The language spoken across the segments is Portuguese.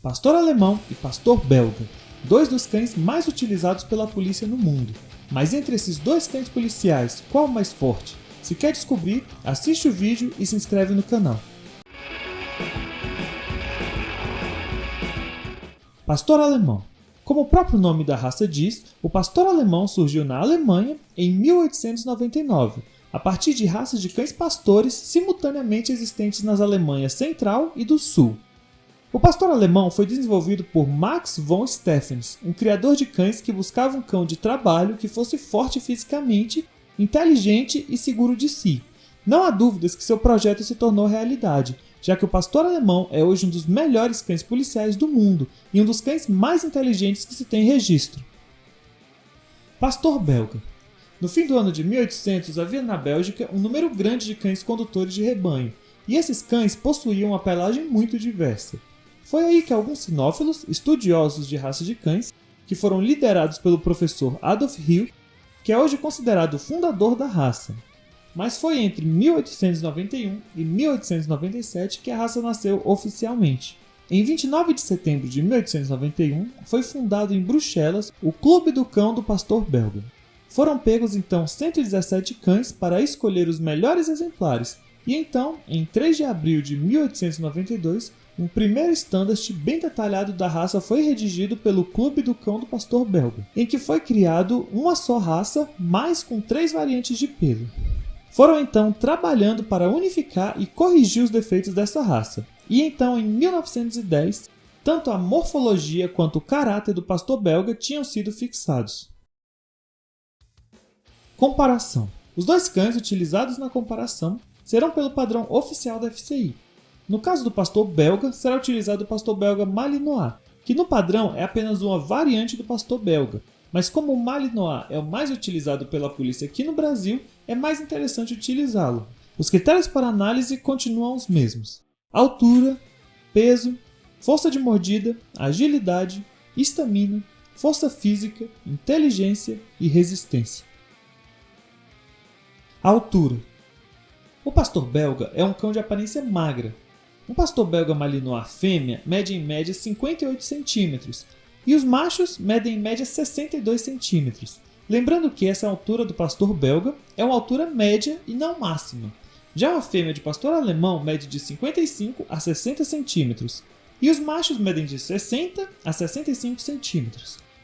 Pastor alemão e pastor belga, dois dos cães mais utilizados pela polícia no mundo. Mas entre esses dois cães policiais, qual o mais forte? Se quer descobrir, assiste o vídeo e se inscreve no canal. Pastor alemão. Como o próprio nome da raça diz, o pastor alemão surgiu na Alemanha em 1899, a partir de raças de cães pastores simultaneamente existentes nas Alemanhas Central e do Sul. O pastor alemão foi desenvolvido por Max von Steffens, um criador de cães que buscava um cão de trabalho que fosse forte fisicamente, inteligente e seguro de si. Não há dúvidas que seu projeto se tornou realidade, já que o pastor alemão é hoje um dos melhores cães policiais do mundo e um dos cães mais inteligentes que se tem registro. Pastor belga. No fim do ano de 1800 havia na Bélgica um número grande de cães condutores de rebanho, e esses cães possuíam uma pelagem muito diversa. Foi aí que alguns sinófilos, estudiosos de raça de cães, que foram liderados pelo professor Adolf Hill, que é hoje considerado o fundador da raça. Mas foi entre 1891 e 1897 que a raça nasceu oficialmente. Em 29 de setembro de 1891, foi fundado em Bruxelas o Clube do Cão do Pastor Belga. Foram pegos então 117 cães para escolher os melhores exemplares, e então, em 3 de abril de 1892, um primeiro standard bem detalhado da raça foi redigido pelo Clube do Cão do Pastor Belga, em que foi criado uma só raça, mas com 3 variantes de pelo. Foram então trabalhando para unificar e corrigir os defeitos dessa raça, e então em 1910, tanto a morfologia quanto o caráter do pastor belga tinham sido fixados. Comparação. Os dois cães utilizados na comparação serão pelo padrão oficial da FCI. No caso do pastor belga, será utilizado o pastor belga Malinois, que no padrão é apenas uma variante do pastor belga, mas como o Malinois é o mais utilizado pela polícia aqui no Brasil, é mais interessante utilizá-lo. Os critérios para análise continuam os mesmos: altura, peso, força de mordida, agilidade, estamina, força física, inteligência e resistência. Altura. O pastor belga é um cão de aparência magra. Um pastor belga Malinois fêmea mede em média 58 cm e os machos medem em média 62 cm. Lembrando que essa altura do pastor belga é uma altura média e não máxima. Já a fêmea de pastor alemão mede de 55 a 60 cm e os machos medem de 60 a 65 cm.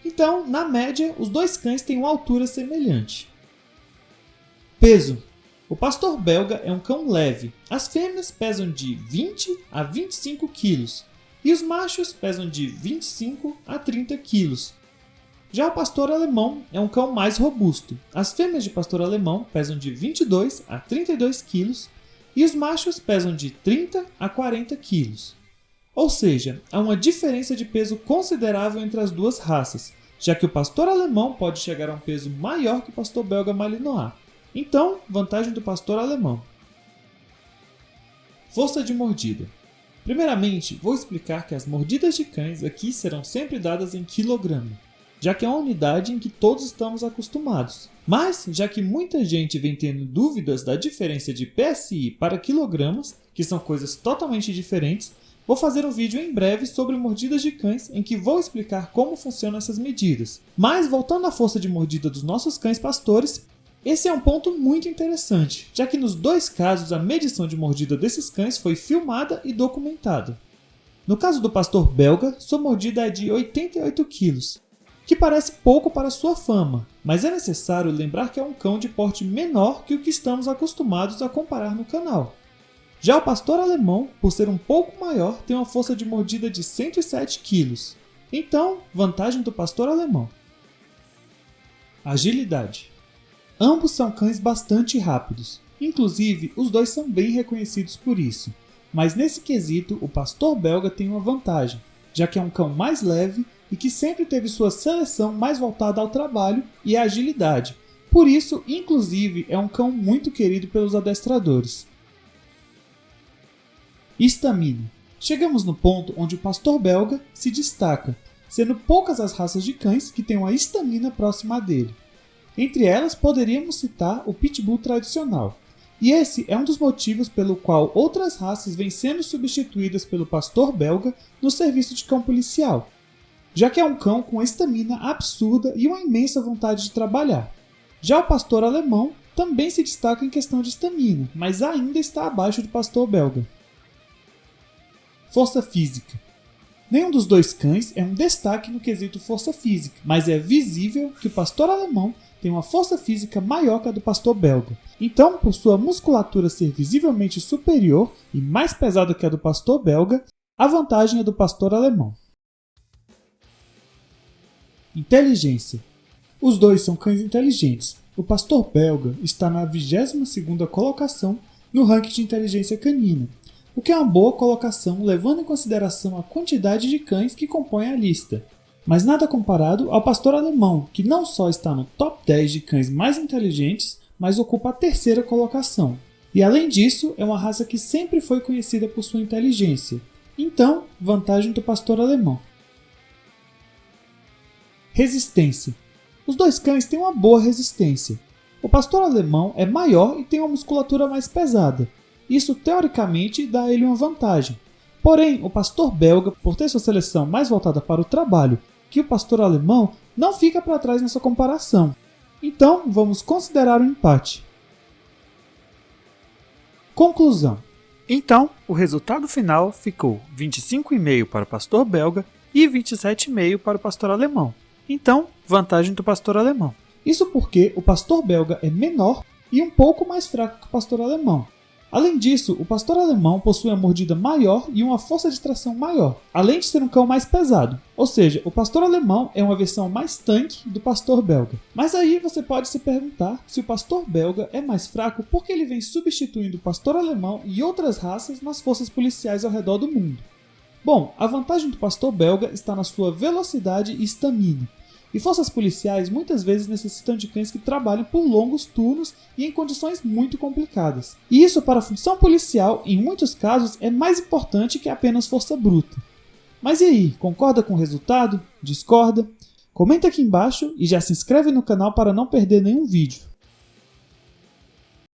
Então, na média, os dois cães têm uma altura semelhante. Peso. O pastor belga é um cão leve. As fêmeas pesam de 20 a 25 kg e os machos pesam de 25 a 30 kg. Já o pastor alemão é um cão mais robusto. As fêmeas de pastor alemão pesam de 22 a 32 kg e os machos pesam de 30 a 40 kg. Ou seja, há uma diferença de peso considerável entre as duas raças, já que o pastor alemão pode chegar a um peso maior que o pastor belga Malinois. Então, vantagem do pastor alemão. Força de mordida. Primeiramente, vou explicar que as mordidas de cães aqui serão sempre dadas em quilograma, já que é uma unidade em que todos estamos acostumados. Mas, já que muita gente vem tendo dúvidas da diferença de PSI para quilogramas, que são coisas totalmente diferentes, vou fazer um vídeo em breve sobre mordidas de cães em que vou explicar como funcionam essas medidas. Mas, voltando à força de mordida dos nossos cães pastores, esse é um ponto muito interessante, já que nos dois casos a medição de mordida desses cães foi filmada e documentada. No caso do pastor belga, sua mordida é de 88 kg, que parece pouco para sua fama, mas é necessário lembrar que é um cão de porte menor que o que estamos acostumados a comparar no canal. Já o pastor alemão, por ser um pouco maior, tem uma força de mordida de 107 kg. Então, vantagem do pastor alemão. Agilidade. Ambos são cães bastante rápidos, inclusive os dois são bem reconhecidos por isso, mas nesse quesito o pastor belga tem uma vantagem, já que é um cão mais leve e que sempre teve sua seleção mais voltada ao trabalho e à agilidade, por isso, inclusive, é um cão muito querido pelos adestradores. Estamina. Chegamos no ponto onde o pastor belga se destaca, sendo poucas as raças de cães que têm uma estamina próxima dele. Entre elas, poderíamos citar o Pitbull tradicional. E esse é um dos motivos pelo qual outras raças vêm sendo substituídas pelo pastor belga no serviço de cão policial, já que é um cão com estamina absurda e uma imensa vontade de trabalhar. Já o pastor alemão também se destaca em questão de estamina, mas ainda está abaixo do pastor belga. Força física. Nenhum dos dois cães é um destaque no quesito força física, mas é visível que o pastor alemão tem uma força física maior que a do pastor belga. Então, por sua musculatura ser visivelmente superior e mais pesada que a do pastor belga, a vantagem é do pastor alemão. Inteligência. Os dois são cães inteligentes. O pastor belga está na 22ª colocação no ranking de inteligência canina, o que é uma boa colocação levando em consideração a quantidade de cães que compõem a lista, mas nada comparado ao pastor alemão, que não só está no top 10 de cães mais inteligentes, mas ocupa a 3ª colocação. E além disso, é uma raça que sempre foi conhecida por sua inteligência. Então, vantagem do pastor alemão. Resistência. Os dois cães têm uma boa resistência. O pastor alemão é maior e tem uma musculatura mais pesada. Isso, teoricamente, dá a ele uma vantagem. Porém, o pastor belga, por ter sua seleção mais voltada para o trabalho que o pastor alemão, não fica para trás nessa comparação. Então, vamos considerar um empate. Conclusão. Então, o resultado final ficou 25,5 para o pastor belga e 27,5 para o pastor alemão. Então, vantagem do pastor alemão. Isso porque o pastor belga é menor e um pouco mais fraco que o pastor alemão. Além disso, o pastor alemão possui uma mordida maior e uma força de tração maior, além de ser um cão mais pesado. Ou seja, o pastor alemão é uma versão mais tanque do pastor belga. Mas aí você pode se perguntar se o pastor belga é mais fraco porque ele vem substituindo o pastor alemão e outras raças nas forças policiais ao redor do mundo. Bom, a vantagem do pastor belga está na sua velocidade e estamina. E forças policiais muitas vezes necessitam de cães que trabalhem por longos turnos e em condições muito complicadas. E isso para a função policial, em muitos casos, é mais importante que apenas força bruta. Mas e aí, concorda com o resultado? Discorda? Comenta aqui embaixo e já se inscreve no canal para não perder nenhum vídeo.